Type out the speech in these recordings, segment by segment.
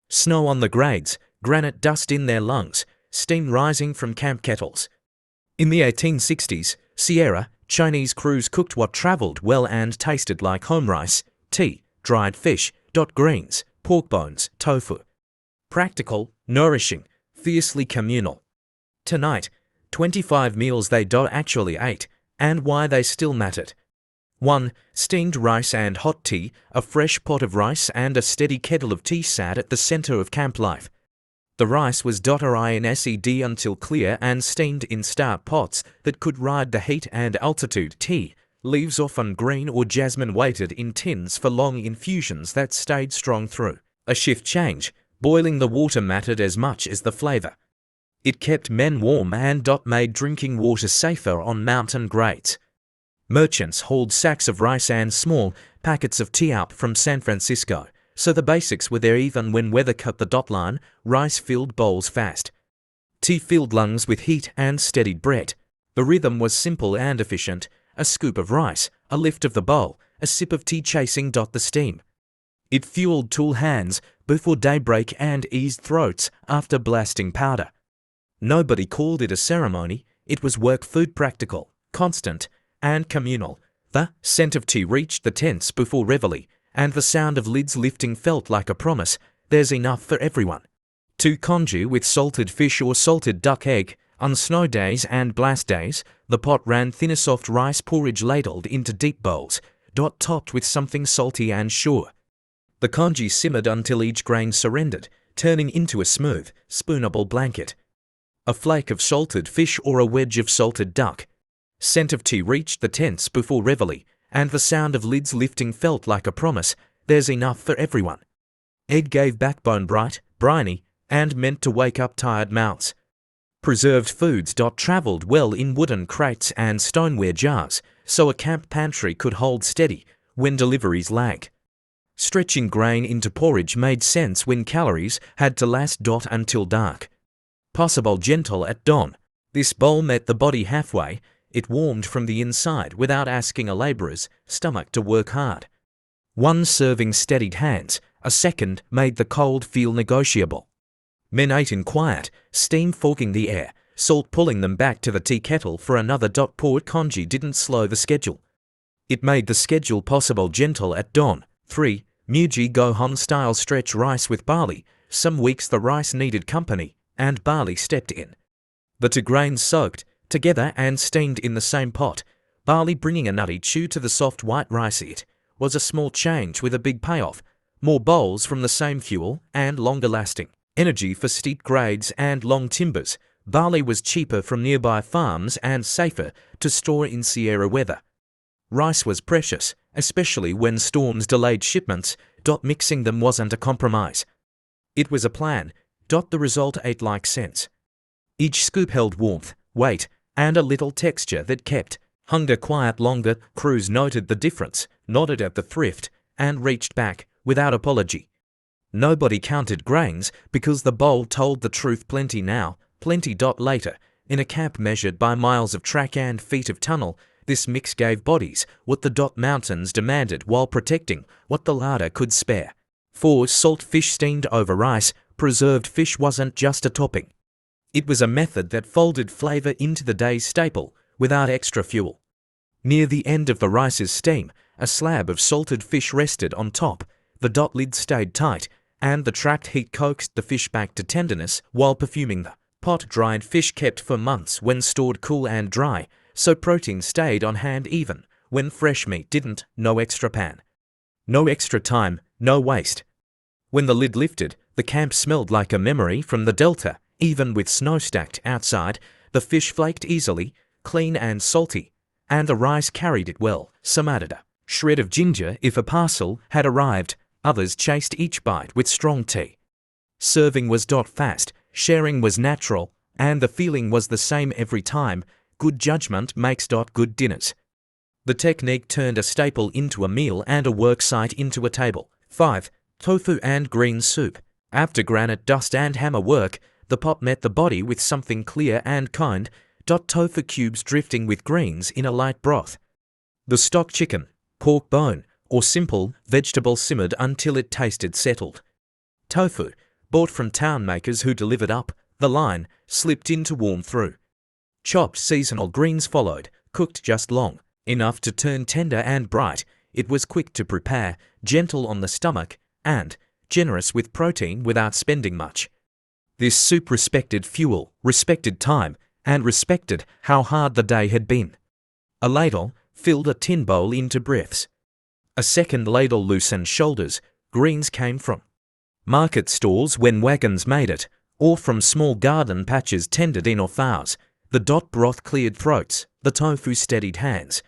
Snow on the grades, granite dust in their lungs, steam rising from camp kettles. In the 1860s, Sierra, Chinese crews cooked what travelled well and tasted like home rice, tea, dried fish, greens, pork bones, tofu. Practical, nourishing, fiercely communal. Tonight, 25 meals they actually ate, and why they still mattered. 1. Steamed rice and hot tea. A fresh pot of rice and a steady kettle of tea sat at the centre of camp life. The rice was rinsed until clear and steamed in stout pots that could ride the heat and altitude. Tea, leaves often green or jasmine, waited in tins for long infusions that stayed strong through. A shift change, boiling the water mattered as much as the flavour. It kept men warm and made drinking water safer on mountain grades. Merchants hauled sacks of rice and small packets of tea up from San Francisco, so the basics were there even when weather cut the line. Rice filled bowls fast. Tea filled lungs with heat and steadied breath. The rhythm was simple and efficient. A scoop of rice, a lift of the bowl, a sip of tea chasing the steam. It fueled tool hands before daybreak and eased throats after blasting powder. Nobody called it a ceremony. It was work food, practical, constant, and communal. The scent of tea reached the tents before reveille, and the sound of lids lifting felt like a promise. There's enough for everyone. 2. Congee with salted fish or salted duck egg. On snow days and blast days, the pot ran thinner soft rice porridge ladled into deep bowls, topped with something salty and sure. The congee simmered until each grain surrendered, turning into a smooth, spoonable blanket. A flake of salted fish or a wedge of salted duck. Scent of tea reached the tents before reveille, and the sound of lids lifting felt like a promise. There's enough for everyone. Egg gave backbone, bright, briny, and meant to wake up tired mouths. Preserved foods travelled well in wooden crates and stoneware jars, so a camp pantry could hold steady when deliveries lagged. Stretching grain into porridge made sense when calories had to last until dark. Possible gentle at dawn. This bowl met the body halfway. It warmed from the inside without asking a labourer's stomach to work hard. 1 serving steadied hands, a second made the cold feel negotiable. Men ate in quiet, steam fogging the air, salt pulling them back to the tea kettle for another. Poor congee didn't slow the schedule. It made the schedule possible gentle at dawn. 3. Muji Gohan style stretch rice with barley. Some weeks the rice needed company, and barley stepped in. The 2 grains soaked together and steamed in the same pot, barley bringing a nutty chew to the soft white rice. It was a small change with a big payoff. More bowls from the same fuel and longer lasting energy for steep grades and long timbers. Barley was cheaper from nearby farms and safer to store in Sierra weather. Rice was precious, especially when storms delayed shipments. Mixing them wasn't a compromise. It was a plan. The result ate like sense. Each scoop held warmth, weight, and a little texture that kept hunger quiet longer. Crews noted the difference, nodded at the thrift, and reached back without apology. Nobody counted grains because the bowl told the truth. Plenty now, plenty. Later, in a camp measured by miles of track and feet of tunnel, this mix gave bodies what the mountains demanded while protecting what the larder could spare. 4. Salt fish steamed over rice. Preserved fish wasn't just a topping. It was a method that folded flavour into the day's staple without extra fuel. Near the end of the rice's steam, a slab of salted fish rested on top. The lid stayed tight, and the trapped heat coaxed the fish back to tenderness while perfuming the pot. Dried fish kept for months when stored cool and dry, so protein stayed on hand even when fresh meat didn't. No extra pan, no extra time, no waste. When the lid lifted, the camp smelled like a memory from the delta. Even with snow stacked outside, the fish flaked easily, clean and salty, and the rice carried it well. Some added a shred of ginger if a parcel had arrived. Others chased each bite with strong tea. Serving was fast, sharing was natural, and the feeling was the same every time. Good judgment makes good dinners. The technique turned a staple into a meal and a work site into a table. 5. Tofu-and-greens soup. After granite dust and hammer work, the pot met the body with something clear and kind. Tofu cubes drifting with greens in a light broth. The stock chicken, pork bone, or simple vegetable simmered until it tasted settled. Tofu, bought from town makers who delivered up the line, slipped in to warm through. Chopped seasonal greens followed, cooked just long enough to turn tender and bright. It was quick to prepare, gentle on the stomach, and generous with protein without spending much. This soup respected fuel, respected time, and respected how hard the day had been. A ladle filled a tin bowl into breaths. A second ladle loosened shoulders. Greens came from market stalls when wagons made it, or from small garden patches tended in or thows. The broth cleared throats, the tofu steadied hands.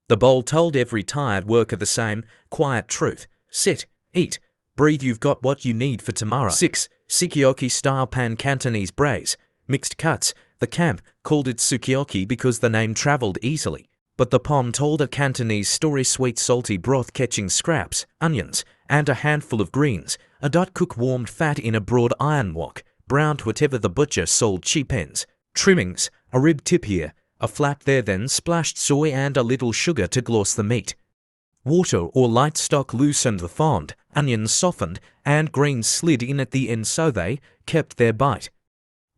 The bowl told every tired worker the same quiet truth. Sit, eat, breathe, you've got what you need for tomorrow. 6. Sukiyaki-style pan Cantonese braise, mixed cuts. The camp called it sukiyaki because the name travelled easily, but the pom told a Cantonese story: sweet salty broth catching scraps, onions, and a handful of greens. A cook warmed fat in a broad iron wok, browned whatever the butcher sold cheap ends. Trimmings, a rib tip here, a flap there, then splashed soy and a little sugar to gloss the meat. Water or light stock loosened the fond, onions softened, and greens slid in at the end so they kept their bite.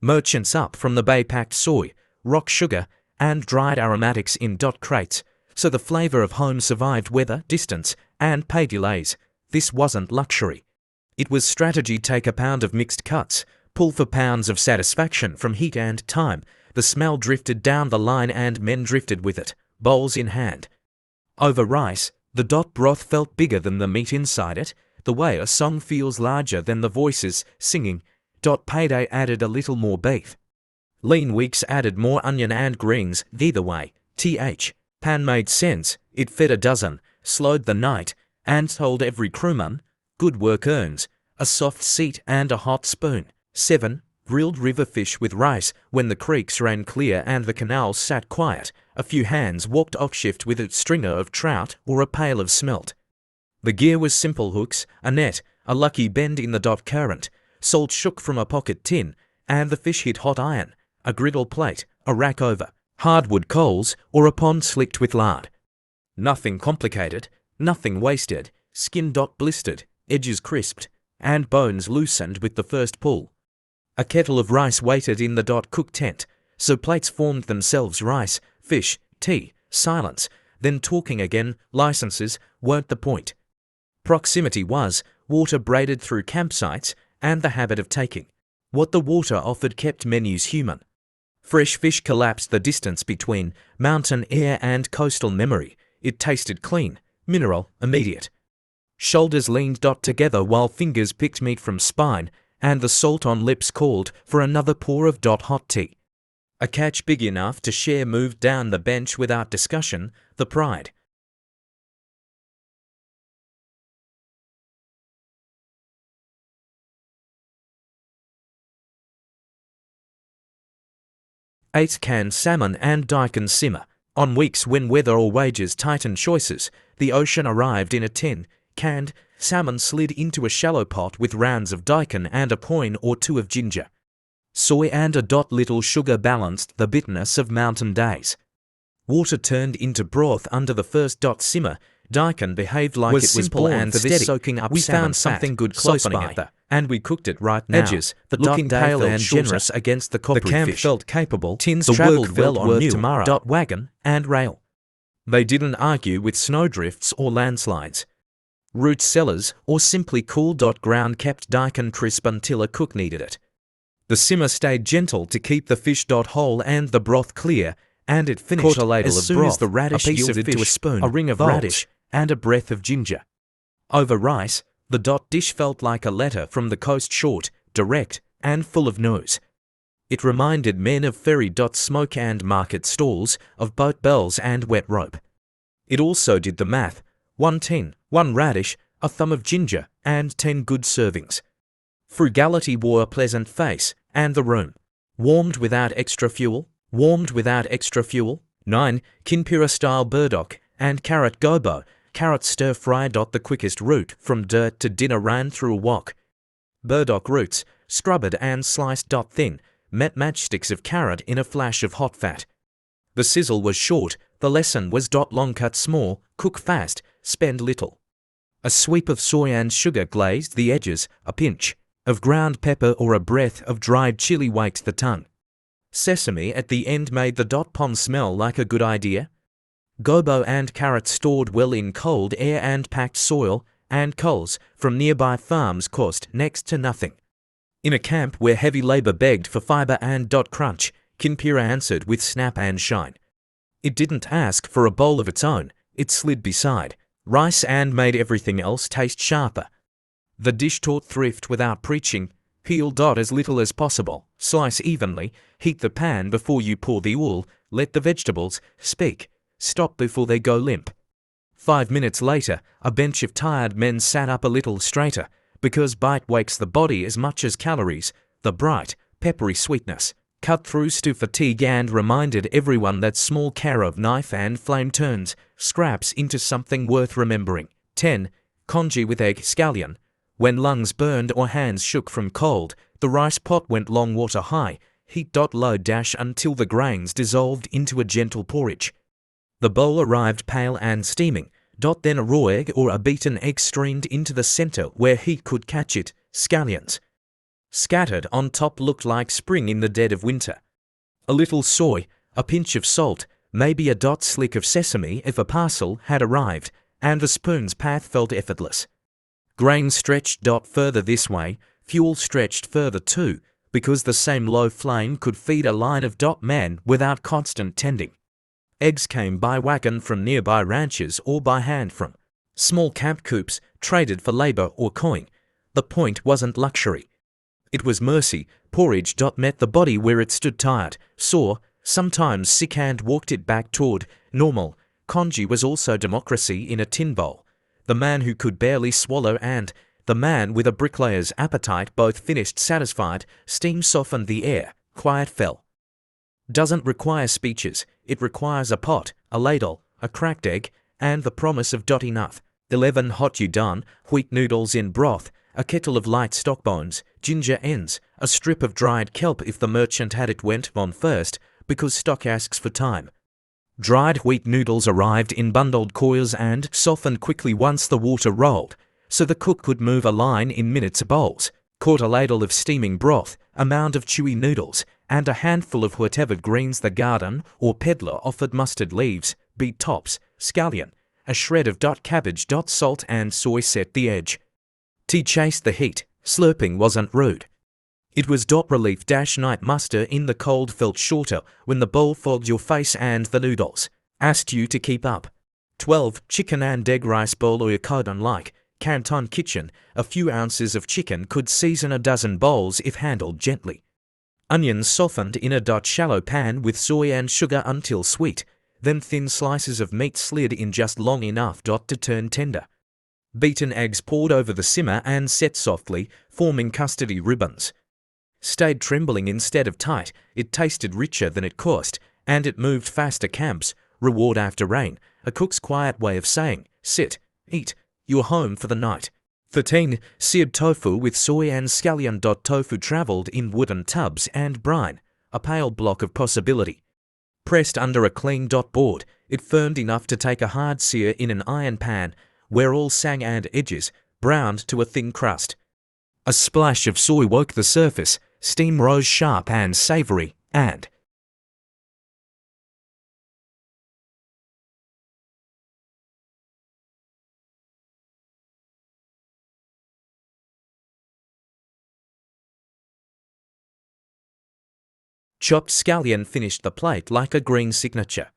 Merchants up from the bay packed soy, rock sugar, and dried aromatics in crates, so the flavour of home survived weather, distance, and pay delays. This wasn't luxury. It was strategy. Take a pound of mixed cuts, pull for pounds of satisfaction from heat and time. The smell drifted down the line and men drifted with it, bowls in hand. Over rice, the broth felt bigger than the meat inside it, the way a song feels larger than the voices singing. Payday added a little more beef. Lean weeks added more onion and greens. Either way, pan made sense. It fed a dozen, slowed the night, and told every crewman, good work earns a soft seat and a hot spoon. 7. Grilled river fish with rice. When the creeks ran clear and the canals sat quiet, a few hands walked off shift with a stringer of trout or a pail of smelt. The gear was simple: hooks, a net, a lucky bend in the current. Salt shook from a pocket tin, and the fish hit hot iron, a griddle plate, a rack over hardwood coals, or a pond slicked with lard. Nothing complicated, nothing wasted. Skin blistered, edges crisped, and bones loosened with the first pull. A kettle of rice waited in the cook tent, so plates formed themselves: rice, fish, tea, silence, then talking again. Licenses weren't the point. Proximity was. Water braided through campsites, and the habit of taking what the water offered kept menus human. Fresh fish collapsed the distance between mountain air and coastal memory. It tasted clean, mineral, immediate. Shoulders leaned together while fingers picked meat from spine, and the salt on lips called for another pour of hot tea. A catch big enough to share moved down the bench without discussion. The pride. Eight. Canned salmon and daikon simmer. On weeks when weather or wages tightened choices, the ocean arrived in a tin. Canned salmon slid into a shallow pot with rounds of daikon and a coin or two of ginger. Soy and a little sugar balanced the bitterness of mountain days. Water turned into broth under the first simmer. Daikon behaved like it was born and for steady. This soaking up. We found something good close by, and we cooked it right now. Edges, the looking pale and generous against the coppery fish. The camp felt capable. Tins travelled well on new tomorrow. Wagon and rail. They didn't argue with snowdrifts or landslides. Root cellars or simply cool. Ground kept daikon crisp until a cook needed it. The simmer stayed gentle to keep the fish whole and the broth clear, and it finished. Caught a ladle as of soon broth, as the radish yielded to a spoon, a ring of radish, and a breath of ginger. Over rice, the dish felt like a letter from the coast, short, direct, and full of nose. It reminded men of ferry smoke and market stalls, of boat bells and wet rope. It also did the math: 1 tin, 1 radish, a thumb of ginger, and 10 good servings. Frugality wore a pleasant face, and the room warmed without extra fuel. 9. Kinpira-style burdock and carrot gobo. Carrot stir-fry. The quickest route from dirt to dinner ran through a wok. Burdock roots, scrubbed and sliced thin, met matchsticks of carrot in a flash of hot fat. The sizzle was short, the lesson was long, cut small, cook fast, spend little. A sweep of soy and sugar glazed the edges, a pinch of ground pepper or a breath of dried chili waked the tongue. Sesame at the end made the pond smell like a good idea. Gobo and carrots stored well in cold air and packed soil and coals from nearby farms cost next to nothing. In a camp where heavy labor begged for fiber and crunch, Kinpira answered with snap and shine. It didn't ask for a bowl of its own, it slid beside rice and made everything else taste sharper. The dish taught thrift without preaching. Peel as little as possible, slice evenly, heat the pan before you pour the oil, let the vegetables speak, stop before they go limp. 5 minutes later, a bench of tired men sat up a little straighter, because bite wakes the body as much as calories. The bright, peppery sweetness cut through to fatigue and reminded everyone that small care of knife and flame turns scraps into something worth remembering. 10. Congee with egg scallion. When lungs burned or hands shook from cold, the rice pot went long water high, heat low until the grains dissolved into a gentle porridge. The bowl arrived pale and steaming, then a raw egg or a beaten egg streamed into the center where heat could catch it. Scallions scattered on top looked like spring in the dead of winter. A little soy, a pinch of salt, maybe a slick of sesame if a parcel had arrived, and the spoon's path felt effortless. Grain stretched further this way, fuel stretched further too, because the same low flame could feed a line of men without constant tending. Eggs came by wagon from nearby ranches or by hand from small camp coops, traded for labor or coin. The point wasn't luxury. It was mercy. Porridge met the body where it stood tired, sore, sometimes sick and walked it back toward normal. Congee was also democracy in a tin bowl. The man who could barely swallow and the man with a bricklayer's appetite both finished satisfied. Steam softened the air, quiet fell. Doesn't require speeches, it requires a pot, a ladle, a cracked egg, and the promise of enough. 11 hot udon, wheat noodles in broth, a kettle of light stock bones, ginger ends, a strip of dried kelp if the merchant had it went on first, because stock asks for time. Dried wheat noodles arrived in bundled coils and softened quickly once the water rolled, so the cook could move a line in minutes. Bowls caught a ladle of steaming broth, a mound of chewy noodles, and a handful of whatever greens the garden or peddler offered. Mustard leaves, beet tops, scallion, a shred of cabbage. Salt and soy set the edge. Tea chased the heat, slurping wasn't rude. It was relief. Night muster in the cold felt shorter when the bowl fogged your face and the noodles asked you to keep up. 12 chicken and egg rice bowl or codon like Canton kitchen, a few ounces of chicken could season a dozen bowls if handled gently. Onions softened in a shallow pan with soy and sugar until sweet, then thin slices of meat slid in just long enough to turn tender. Beaten eggs poured over the simmer and set softly, forming custardy ribbons. Stayed trembling instead of tight, it tasted richer than it cost, and it moved faster. Camps, reward after rain, a cook's quiet way of saying, sit, eat, you're home for the night. 13 seared tofu with soy and scallion. Tofu traveled in wooden tubs and brine, a pale block of possibility. Pressed under a clean board, it firmed enough to take a hard sear in an iron pan, where all sang and edges browned to a thin crust. A splash of soy woke the surface, steam rose sharp and savory, and chopped scallion finished the plate like a green signature.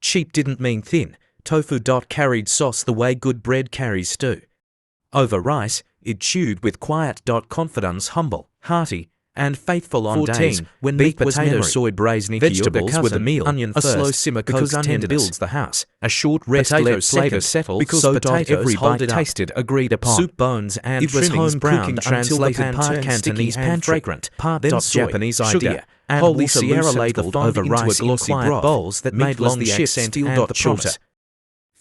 Cheap didn't mean thin. Tofu carried sauce the way good bread carries stew. Over rice, it chewed with quiet. Confidence humble, hearty, and faithful on 14, days when meat potato soy braised vegetables with a meal, onion first, a slow simmer because onion builds the house, a short rest let flavors settle because so potatoes every bite tasted agreed upon. Soup bones and it was home cooking translated part Cantonese and fragrant, part then Japanese idea, and holy Sierra ladled over rice in quiet bowls that made long shifts and the shorter.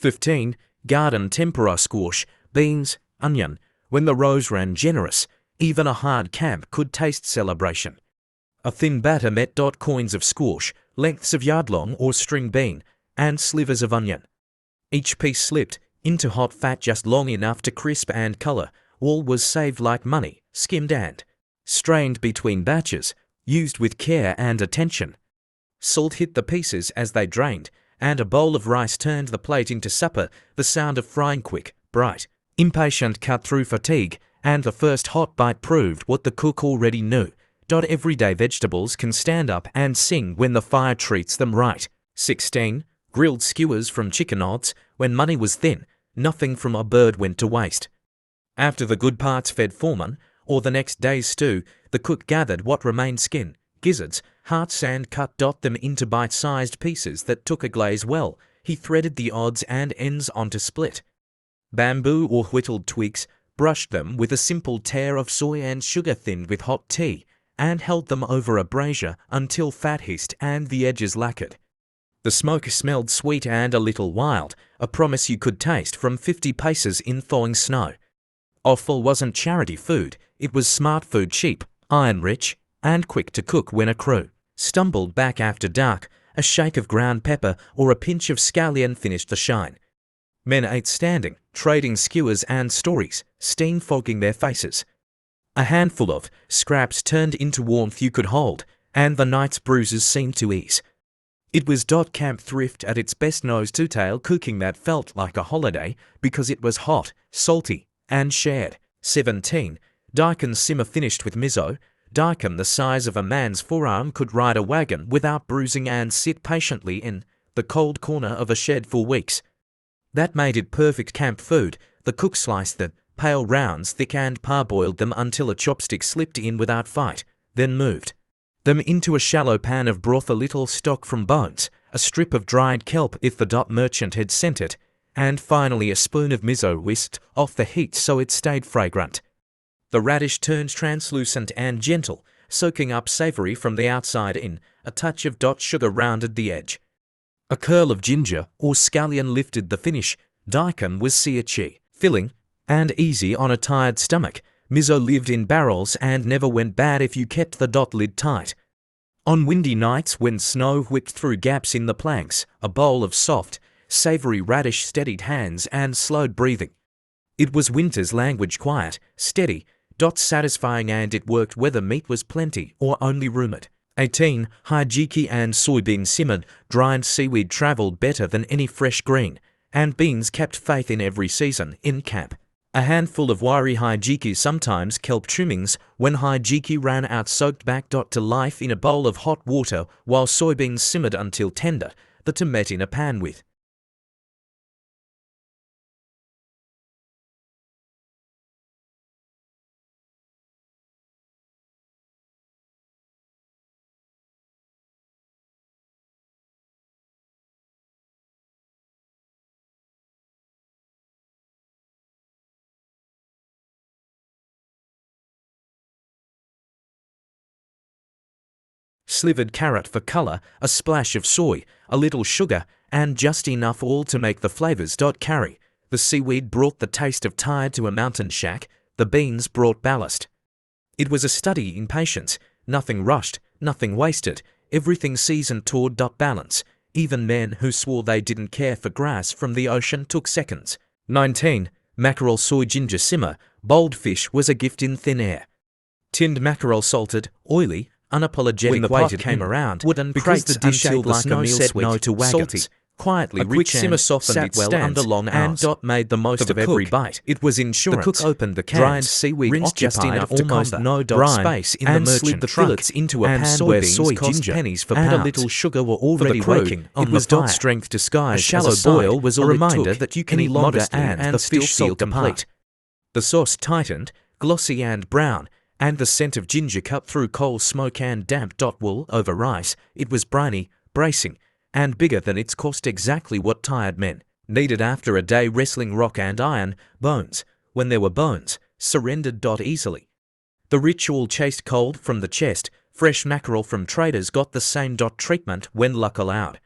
15 garden tempura squash, beans, onion. When the rows ran generous, even a hard camp could taste celebration. A thin batter met. Coins of squash, lengths of yard-long or string bean, and slivers of onion. Each piece slipped into hot fat just long enough to crisp and color. All was saved like money, skimmed and strained between batches, used with care and attention. Salt hit the pieces as they drained, and a bowl of rice turned the plate into supper, the sound of frying quick, bright, impatient cut through fatigue, and the first hot bite proved what the cook already knew. Everyday vegetables can stand up and sing when the fire treats them right. 16. Grilled skewers from chicken odds. When money was thin, nothing from a bird went to waste. After the good parts fed foreman, or the next day's stew, the cook gathered what remained: skin, gizzards, hearts, and cut them into bite-sized pieces that took a glaze well. He threaded the odds and ends onto split bamboo or whittled twigs, brushed them with a simple tear of soy and sugar thinned with hot tea, and held them over a brazier until fat hissed and the edges lacquered. The smoke smelled sweet and a little wild, a promise you could taste from 50 paces in thawing snow. Offal wasn't charity food, it was smart food, cheap, iron-rich, and quick to cook when a crew stumbled back after dark. A shake of ground pepper or a pinch of scallion finished the shine. Men ate standing, trading skewers and stories, steam fogging their faces. A handful of scraps turned into warmth you could hold, and the night's bruises seemed to ease. It was camp thrift at its best, nose to tail cooking that felt like a holiday because it was hot, salty, and shared. 17. Daikon simmer finished with miso. Daikon the size of a man's forearm could ride a wagon without bruising and sit patiently in the cold corner of a shed for weeks. That made it perfect camp food. The cook sliced the pale rounds thick and parboiled them until a chopstick slipped in without fight, then moved them into a shallow pan of broth, a little stock from bones, a strip of dried kelp if the merchant had sent it, and finally a spoon of miso whisked off the heat so it stayed fragrant. The radish turned translucent and gentle, soaking up savory from the outside in. A touch of sugar rounded the edge. A curl of ginger or scallion lifted the finish. Daikon was seachi, filling, and easy on a tired stomach. Miso lived in barrels and never went bad if you kept the lid tight. On windy nights when snow whipped through gaps in the planks, a bowl of soft, savory radish steadied hands and slowed breathing. It was winter's language, quiet, steady, satisfying, and it worked whether meat was plenty or only rumored. 18. Hijiki and soybeans simmered. Dried seaweed travelled better than any fresh green, and beans kept faith in every season in camp. A handful of wiry hijiki, sometimes kelp trimmings, when hijiki ran out, soaked back to life in a bowl of hot water while soybeans simmered until tender, the met in a pan with slivered carrot for colour, a splash of soy, a little sugar, and just enough oil to make the flavours carry. The seaweed brought the taste of tide to a mountain shack, the beans brought ballast. It was a study in patience, nothing rushed, nothing wasted, everything seasoned toward balance. Even men who swore they didn't care for grass from the ocean took seconds. 19. Mackerel soy ginger simmer. Boiled fish was a gift in thin air. Tinned mackerel, salted, oily, unapologetic. When the pot came around, wooden crates until the snow said no to wagons. Quietly, a quick simmer softened it well under long hours, and made the most of every bite. It was insurance. The cook opened the cans, dried seaweed rinsed just enough to almost no space in the merchant slid the fillets into a pan where soy ginger pennies for and a little sugar were already waking. It was strength disguised. A shallow boil was a reminder that you can eat longer and the fish still complete. The sauce tightened, glossy and brown, and the scent of ginger cut through coal smoke and damp. Wool over rice. It was briny, bracing, and bigger than its cost, exactly what tired men needed after a day wrestling rock and iron. Bones, when there were bones, surrendered easily. The ritual chased cold from the chest. Fresh mackerel from traders got the same treatment when luck allowed.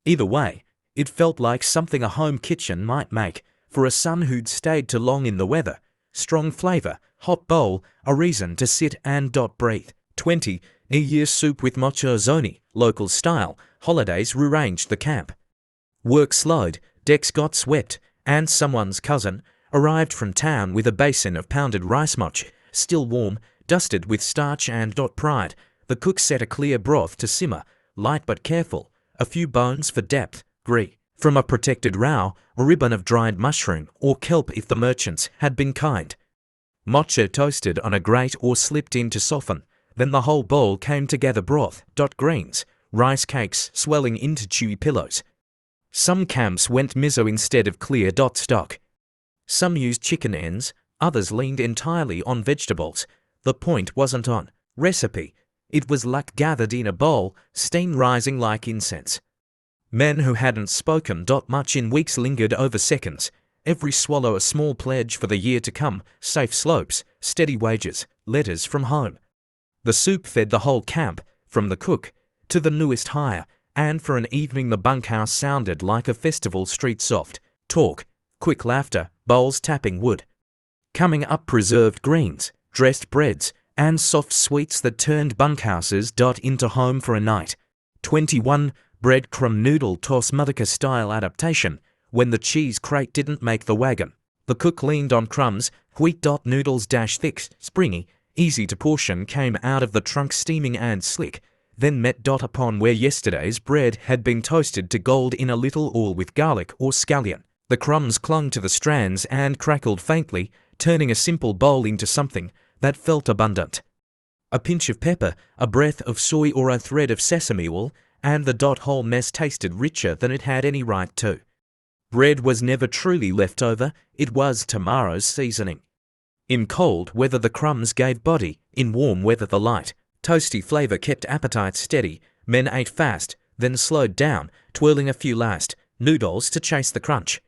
Either way, it felt like something a home kitchen might make for a son who'd stayed too long in the weather. Strong flavour, hot bowl, a reason to sit and breathe. 20. New Year's soup with mochozoni, local style. Holidays rearranged the camp. Work slowed, decks got swept, and someone's cousin arrived from town with a basin of pounded rice moch. still warm, dusted with starch and pride, the cook set a clear broth to simmer, light but careful, a few bones for depth, gree. From a protected row, a ribbon of dried mushroom or kelp if the merchants had been kind. Mocha toasted on a grate or slipped in to soften, then the whole bowl came together broth, greens, rice cakes swelling into chewy pillows. Some camps went miso instead of clear stock. Some used chicken ends, others leaned entirely on vegetables. The point wasn't on recipe, it was luck gathered in a bowl, steam rising like incense. Men who hadn't spoken much in weeks lingered over seconds, every swallow a small pledge for the year to come, safe slopes, steady wages, letters from home. The soup fed the whole camp, from the cook to the newest hire, and for an evening the bunkhouse sounded like a festival street. Soft talk, quick laughter, bowls tapping wood. Coming up preserved greens, dressed breads, and soft sweets that turned bunkhouses into home for a night. 21. Breadcrumb noodle toss Motherca-style adaptation. When the cheese crate didn't make the wagon, the cook leaned on crumbs. Wheat noodles thick, springy, easy to portion came out of the trunk steaming and slick, then met upon where yesterday's bread had been toasted to gold in a little oil with garlic or scallion. The crumbs clung to the strands and crackled faintly, turning a simple bowl into something that felt abundant. A pinch of pepper, a breath of soy or a thread of sesame oil, and the whole mess tasted richer than it had any right to. Bread was never truly left over, it was tomorrow's seasoning. In cold weather the crumbs gave body, in warm weather the light, toasty flavour kept appetite steady. Men ate fast, then slowed down, twirling a few last noodles to chase the crunch.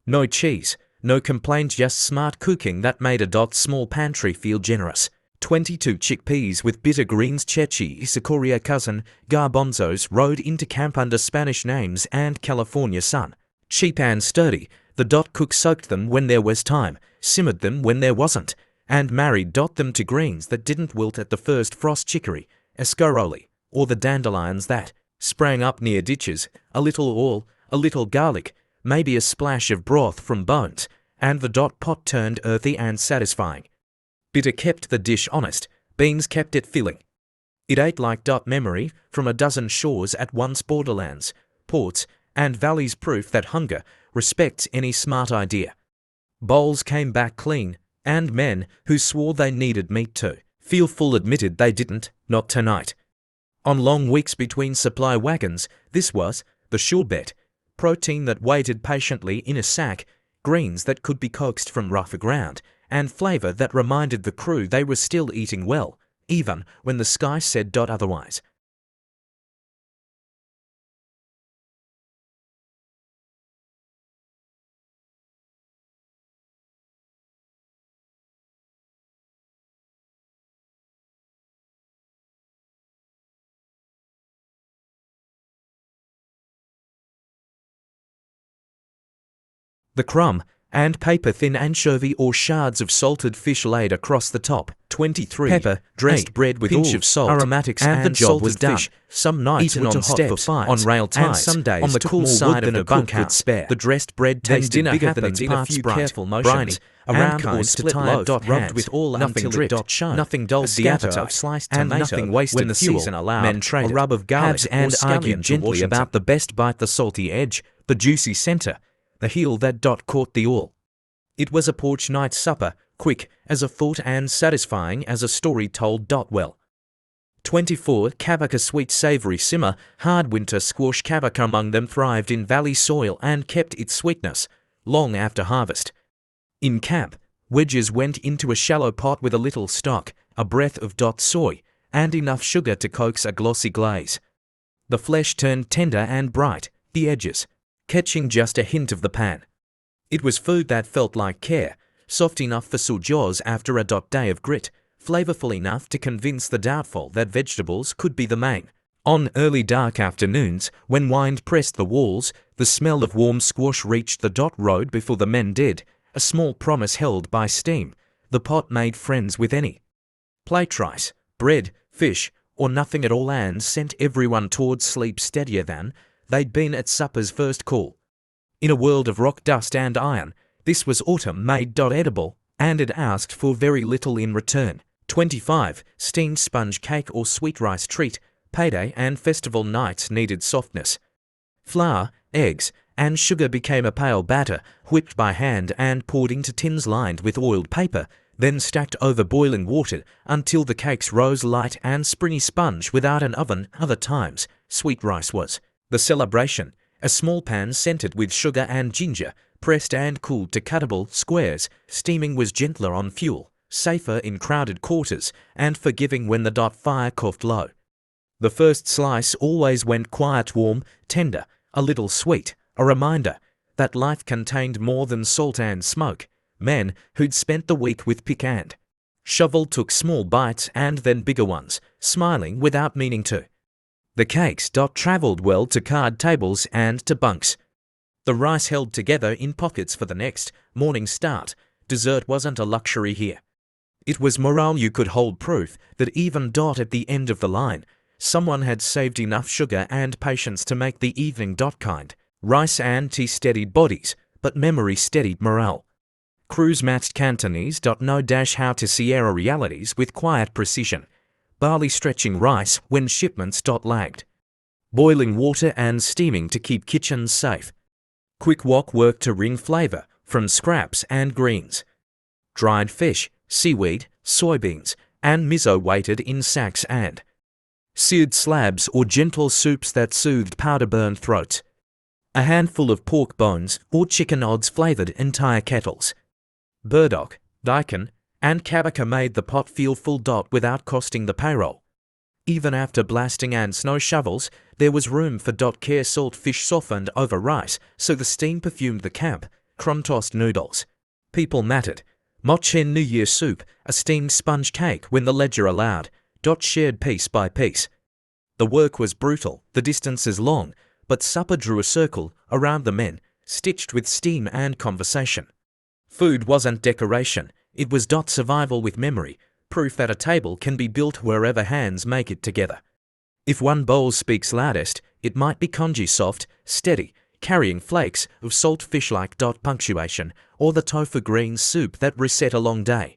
No cheese, no complaint, just smart cooking that made a small pantry feel generous. 22 chickpeas with bitter greens. Chechi Isakoria cousin garbanzos rode into camp under Spanish names and California sun. Cheap and sturdy, the cook soaked them when there was time, simmered them when there wasn't, and married them to greens that didn't wilt at the first frost. Chicory, escarole, or the dandelions that sprang up near ditches, a little oil, a little garlic, maybe a splash of broth from bones, and the pot turned earthy and satisfying. Bitter kept the dish honest, beans kept it filling. It ate like memory from a dozen shores at once, borderlands, ports, and valleys, proof that hunger respects any smart idea. Bowls came back clean, and men who swore they needed meat to feel full admitted they didn't, not tonight. On long weeks between supply wagons, this was the sure bet. Protein that waited patiently in a sack, greens that could be coaxed from rougher ground, and flavour that reminded the crew they were still eating well, even when the sky said otherwise. The crumb and paper-thin anchovy or shards of salted fish laid across the top. 23. Pepper, dressed bread with pinch of salt, aromatics, and the job was done. Fish. Some nights eaten on steps, on rail ties, and some days on the cool side of a bunkhouse. Spare. The dressed bread tasted bigger than its parts, careful motions, briny, around or split loaf, rubbed with all nothing dripped, shone, nothing dulled the appetite, sliced and nothing wasted. When the season allowed, men traded a rub of garlic and argued gently about the best bite, the salty edge, the juicy center, the heel that caught the oil. It was a porch night supper, quick as a thought and satisfying as a story told well. 24. Kabocha sweet savoury simmer, hard winter squash. Kabocha among them thrived in valley soil and kept its sweetness long after harvest. In camp, wedges went into a shallow pot with a little stock, a breath of soy, and enough sugar to coax a glossy glaze. The flesh turned tender and bright, the edges catching just a hint of the pan. It was food that felt like care, soft enough for jaws after a day of grit, flavourful enough to convince the doubtful that vegetables could be the main. On early dark afternoons, when wind pressed the walls, the smell of warm squash reached the road before the men did, a small promise held by steam. The pot made friends with any plate rice, bread, fish, or nothing at all, and sent everyone towards sleep steadier than they'd been at supper's first call. In a world of rock dust and iron, this was autumn made edible and it asked for very little in return. 25. Steamed sponge cake or sweet rice treat. Payday and festival nights needed softness. Flour, eggs, and sugar became a pale batter, whipped by hand and poured into tins lined with oiled paper, then stacked over boiling water until the cakes rose light and springy sponge without an oven. Other times, sweet rice was the celebration, a small pan scented with sugar and ginger, pressed and cooled to cuttable squares. Steaming was gentler on fuel, safer in crowded quarters, and forgiving when the fire coughed low. The first slice always went quiet, warm, tender, a little sweet, a reminder that life contained more than salt and smoke. Men who'd spent the week with pick and shovel took small bites and then bigger ones, smiling without meaning to. The cakes travelled well to card tables and to bunks. The rice held together in pockets for the next morning's start. Dessert wasn't a luxury here. It was morale. You could hold proof that even at the end of the line, someone had saved enough sugar and patience to make the evening kind. Rice and tea steadied bodies, but memory steadied morale. Crews matched Cantonese. Know how to Sierra realities with quiet precision. Barley stretching rice when shipments lagged. Boiling water and steaming to keep kitchens safe. Quick wok work to wring flavour from scraps and greens. Dried fish, seaweed, soybeans, and miso waited in sacks and seared slabs or gentle soups that soothed powder-burned throats. A handful of pork bones or chicken odds flavoured entire kettles. Burdock, daikon, and kabocha made the pot feel full without costing the payroll. Even after blasting and snow shovels, there was room for care. Salt fish softened over rice, so the steam perfumed the camp. Crumb-tossed noodles. People mattered. Mochen New Year soup, a steamed sponge cake when the ledger allowed. Shared piece by piece. The work was brutal, the distances long, but supper drew a circle around the men, stitched with steam and conversation. Food wasn't decoration, it was survival with memory, proof that a table can be built wherever hands make it together. If one bowl speaks loudest, it might be congee, soft, steady, carrying flakes of salt fish like punctuation, or the tofu-greens soup that reset a long day.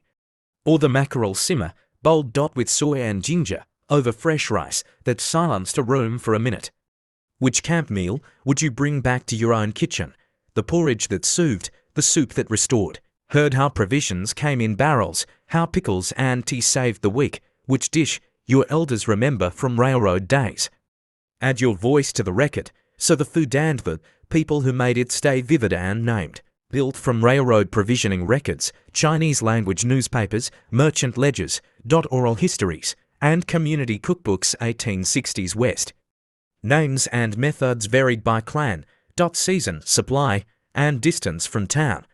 Or the mackerel simmer, bold with soy and ginger, over fresh rice that silenced a room for a minute. Which camp meal would you bring back to your own kitchen? The porridge that soothed, the soup that restored. Heard how provisions came in barrels, how pickles and tea saved the week. Which dish your elders remember from railroad days? Add your voice to the record, so the food and the people who made it stay vivid and named. Built from railroad provisioning records, Chinese language newspapers, merchant ledgers, oral histories, and community cookbooks 1860s West. Names and methods varied by clan, season, supply, and distance from town.